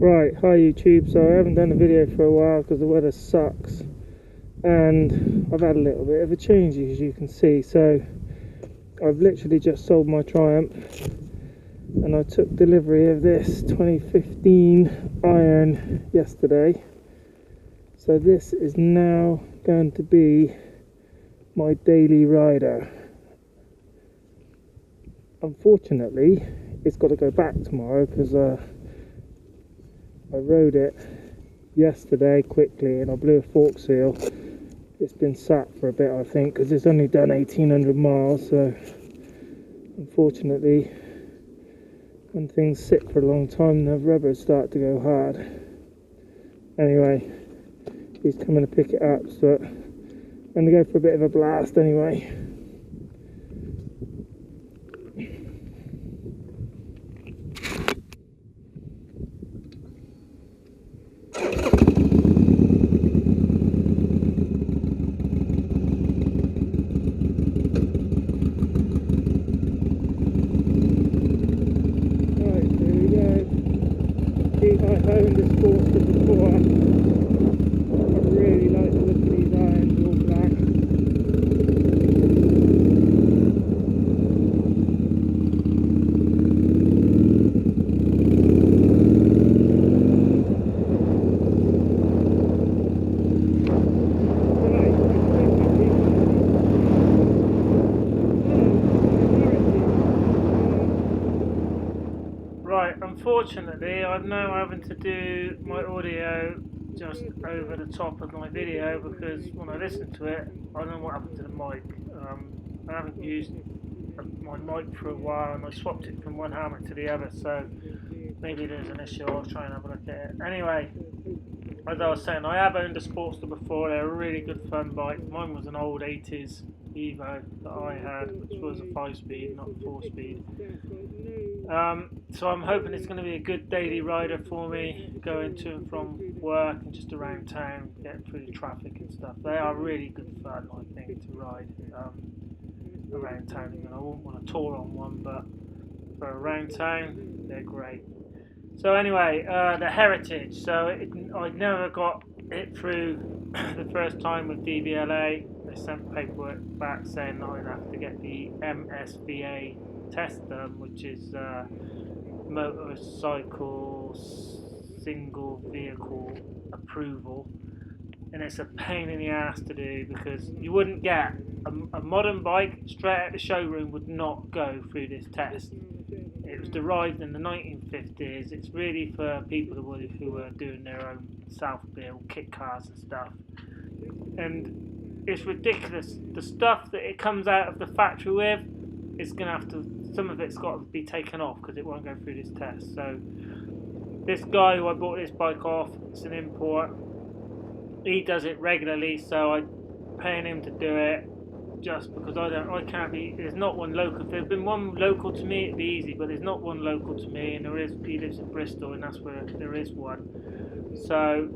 Right, hi YouTube. So I haven't done a video for a while because the weather sucks, and I've had a little bit of a change, as you can see. So I've literally just sold my Triumph, and I took delivery of this 2015 Iron yesterday. So this is now going to be my daily rider. Unfortunately, it's got to go back tomorrow because I rode it yesterday quickly and I blew a fork seal. It's been sat for a bit, I think, because it's only done 1800 miles. So unfortunately, when things sit for a long time, the rubbers start to go hard. Anyway, he's coming to pick it up, so I'm going to go for a bit of a blast anyway. I owned a Sportster before. I really like the look of these irons, all black. Right, unfortunately I'm now having to do my audio just over the top of my video because when I listen to it, I don't know what happened to the mic. I haven't used my mic for a while and I swapped it from one helmet to the other, so maybe there's an issue. I'll try and have a look at it. Anyway, as I was saying, I have owned a Sportster before. They're a really good fun bike. Mine was an old 80s Evo that I had, which was a 5-speed, not a 4-speed. So I'm hoping it's going to be a good daily rider for me, going to and from work and just around town, getting through the traffic and stuff. They are really good fun, I think, to ride around town. I wouldn't want to tour on one, but for around town, they're great. So anyway, the Heritage. So I never got it through the first time with DVLA. They sent paperwork back saying that I'd have to get the MSVA test done, which is motorcycle single vehicle approval, and it's a pain in the ass to do because you wouldn't get a modern bike straight out the showroom would not go through this test. It was derived in the 1950s. It's really for people who are doing their own self-built kit cars and stuff, and it's ridiculous. The stuff that it comes out of the factory with is going to have to, some of it's got to be taken off because it won't go through this test. So this guy who I bought this bike off, it's an import, he does it regularly, so I'm paying him to do it just because I can't be, there's not one local. If there'd been one local to me, it'd be easy, but there's not one local to me, and he lives in Bristol, and that's where there is one. So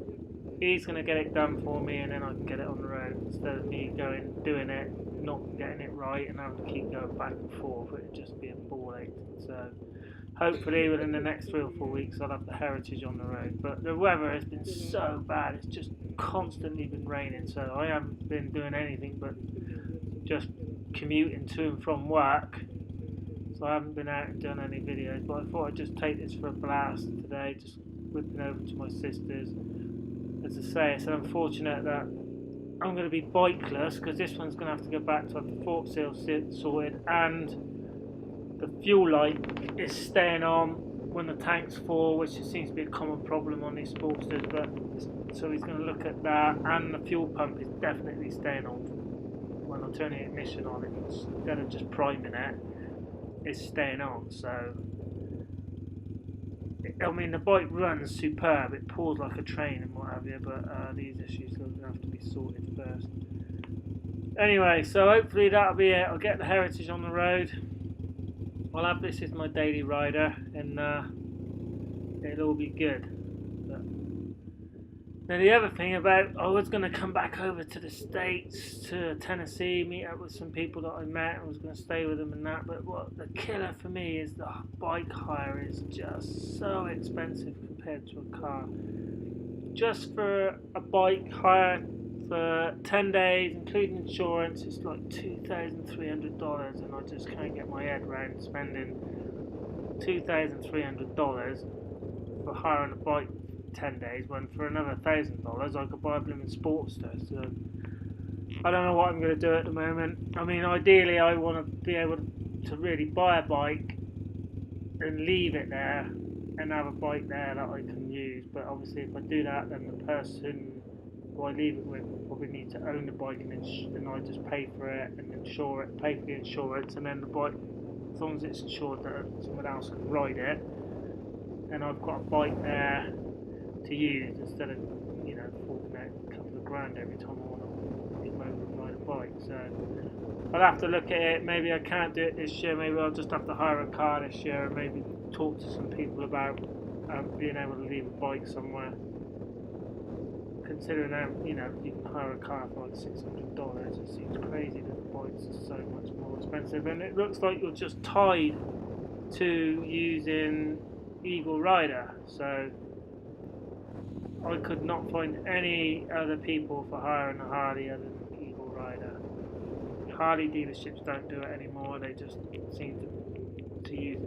he's going to get it done for me, and then I can get it on the road instead of me doing it, not getting it right, and having to keep going back and forth. It'd just be a ball ache. So hopefully within the next 3 or 4 weeks I'll have the Heritage on the road. But the weather has been so bad, it's just constantly been raining, so I haven't been doing anything but just commuting to and from work. So I haven't been out and done any videos, but I thought I'd just take this for a blast today, just whipping over to my sister's. As I say, it's unfortunate that I'm going to be bikeless because this one's going to have to go back to have the fork seal sorted, and the fuel light is staying on when the tank's full, which seems to be a common problem on these Sportsters. But so he's going to look at that, and the fuel pump is definitely staying on when I turn the ignition on. Instead of just priming it, it's staying on. So I mean, the bike runs superb. It pulls like a train and what have you, but these issues are going to have to be sorted first. Anyway, so hopefully that'll be it. I'll get the Heritage on the road. I'll have this as my daily rider, and it'll all be good. But Now the other thing about, I was going to come back over to the States, to Tennessee, meet up with some people that I met. I was going to stay with them and that, but what the killer for me is the bike hire is just so expensive compared to a car. Just for a bike hire for 10 days, including insurance, it's like $2,300, and I just can't get my head around spending $2,300 for hiring a bike 10 days when for another $1,000 I could buy a blooming Sportster. So I don't know what I'm going to do at the moment. I mean, ideally I want to be able to really buy a bike and leave it there and have a bike there that I can use, but obviously if I do that, then the person who I leave it with will probably need to own the bike, and I just pay for it and insure it, pay for the insurance, and then the bike, as long as it's insured, that someone else can ride it, and I've got a bike there to use instead of, forking out a couple of grand every time I want to get over and ride a bike. So I'll have to look at it. Maybe I can't do it this year. Maybe I'll just have to hire a car this year, and maybe talk to some people about being able to leave a bike somewhere. Considering that, you can hire a car for like $600, it seems crazy that the bikes are so much more expensive. And it looks like you're just tied to using Eagle Rider. So I could not find any other people for hiring a Harley other than Eagle Rider. Harley dealerships don't do it anymore. They just seem to use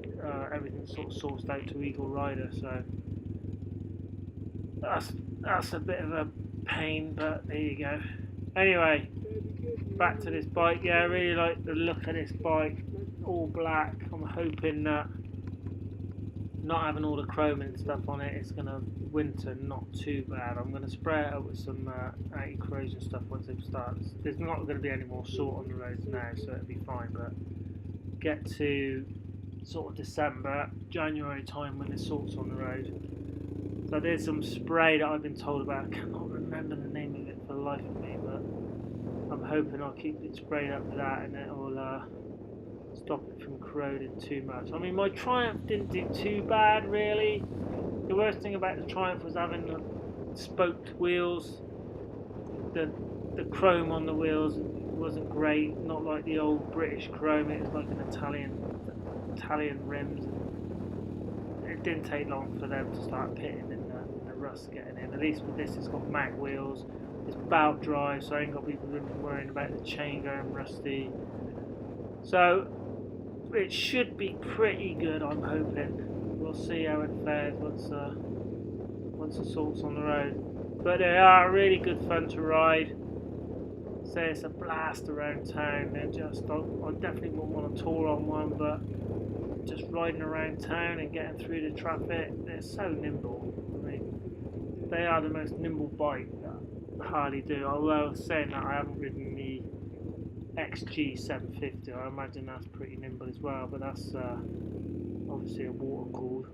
everything sort of sourced out to Eagle Rider. So that's a bit of a pain, but there you go. Anyway, back to this bike. Yeah, I really like the look of this bike, all black. I'm hoping that not having all the chrome and stuff on it, it's going to winter not too bad. I'm going to spray it up with some anti-corrosion stuff once it starts. There's not going to be any more salt on the roads now, so it'll be fine, but get to sort of December, January time when the salt's on the road. So there's some spray that I've been told about. I cannot remember the name of it for the life of me, but I'm hoping I'll keep it sprayed up with that, and it will stop it from corroding too much. I mean, my Triumph didn't do too bad, really. The worst thing about the Triumph was having the spoked wheels. The chrome on the wheels wasn't great, not like the old British chrome. It was like an Italian rims. It didn't take long for them to start pitting and the rust getting in. At least with this, it's got mag wheels. It's belt drive, so I ain't got people worrying about the chain going rusty. So it should be pretty good, I'm hoping. We'll see how it fares once the salt's on the road. But they are really good fun to ride. Say it's a blast around town. They're just, I definitely wouldn't want to tour on one, but just riding around town and getting through the traffic, they're so nimble. I mean, they are the most nimble bike that Harley do. Although saying that, I haven't ridden the XG 750. I imagine that's pretty nimble as well, but that's obviously a water cooled.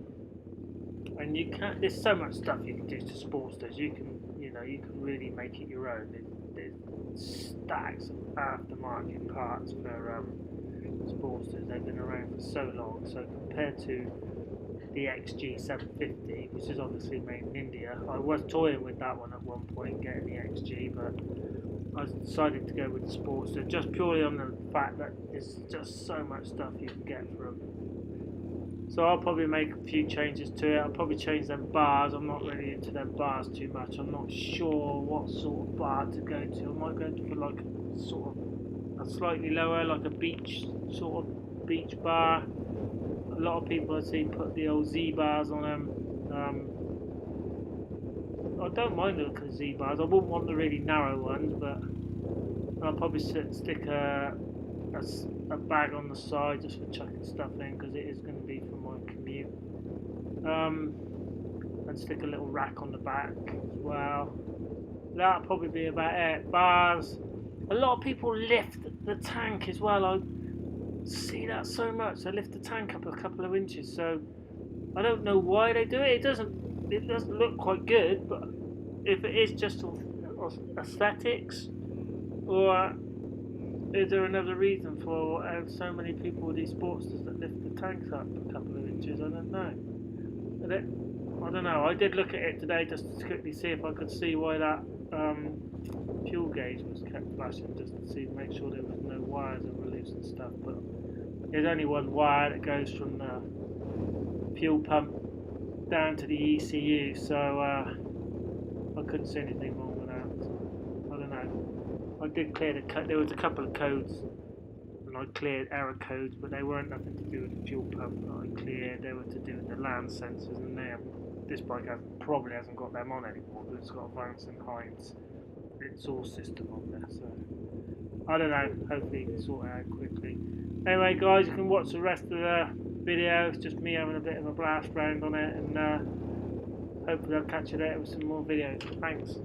And you can't. There's so much stuff you can do to Sportsters. You can really make it your own. There's stacks of aftermarket parts for Sportsters. They've been around for so long. So compared to the XG 750, which is obviously made in India, I was toying with that one at one point, getting the XG, but I decided to go with the Sportster just purely on the fact that there's just so much stuff you can get from. So I'll probably make a few changes to it. I'll probably change them bars. I'm not really into them bars too much. I'm not sure what sort of bar to go to. I might go for like a sort of a slightly lower, like a beach sort of beach bar. A lot of people I see put the old Z bars on them. I don't mind the look of Z bars. I wouldn't want the really narrow ones, but I'll probably stick a bag on the side just for chucking stuff in, because it is going to be for my commute. And stick a little rack on the back as well. That'll probably be about it. Bars. A lot of people lift the tank as well. I see that so much. They lift the tank up a couple of inches. So I don't know why they do it. It doesn't look quite good, but if it is just aesthetics, or is there another reason for so many people with these Sportsters that lift the tanks up a couple of inches? I don't know. I don't know. I did look at it today just to quickly see if I could see why that fuel gauge was kept flashing, just to see, make sure there was no wires that were loose and stuff. But there's only one wire that goes from the fuel pump down to the ECU, so I couldn't see anything wrong with that. I don't know. I did clear the there was a couple of codes, and I cleared error codes, but they weren't nothing to do with the fuel pump that I cleared. They were to do with the land sensors, and this bike probably hasn't got them on anymore, but it's got Vance and Hines exhaust system on there, so I don't know. Hopefully you can sort it out quickly. Anyway guys, you can watch the rest of the video. It's just me having a bit of a blast round on it, and hopefully I'll catch you later with some more videos. Thanks.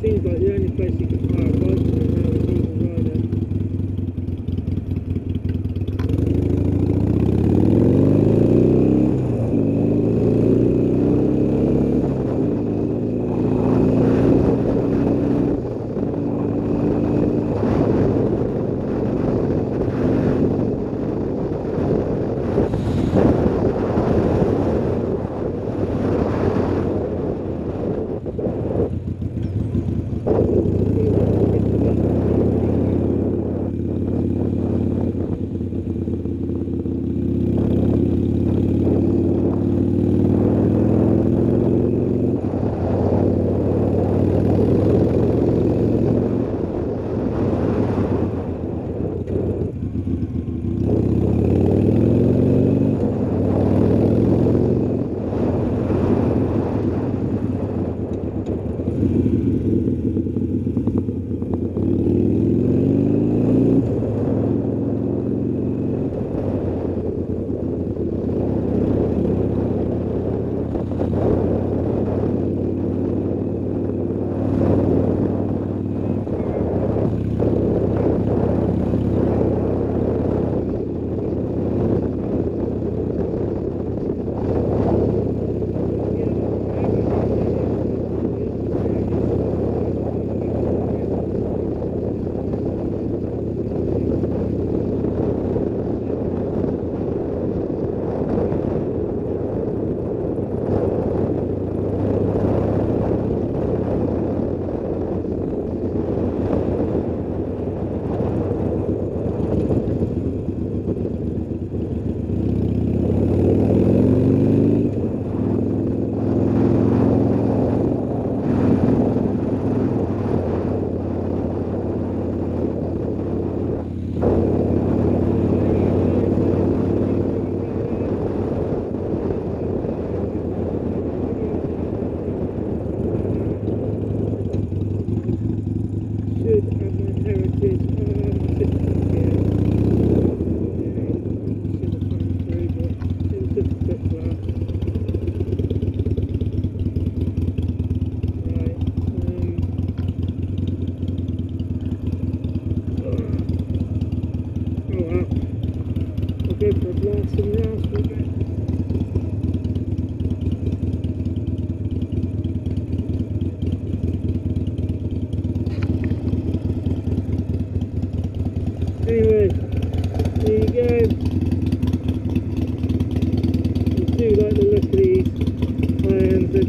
Seems like the only place you can hire a bike to now is Eagle Rider.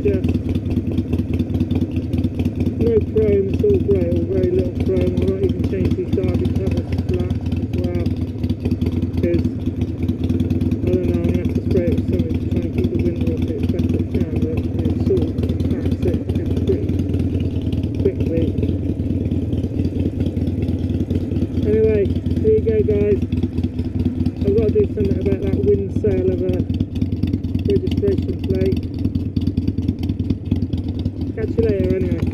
just no chrome, it's all grey, or very little chrome. I might even change these derby covers to black as well, because I don't know, I'm going to have to spray it with something to try and keep the wind off it as best I can, but it sort of attacks it pretty quickly. Anyway, here you go guys. I've got to do something about that wind sail of a registration plate. Catch you later anyway.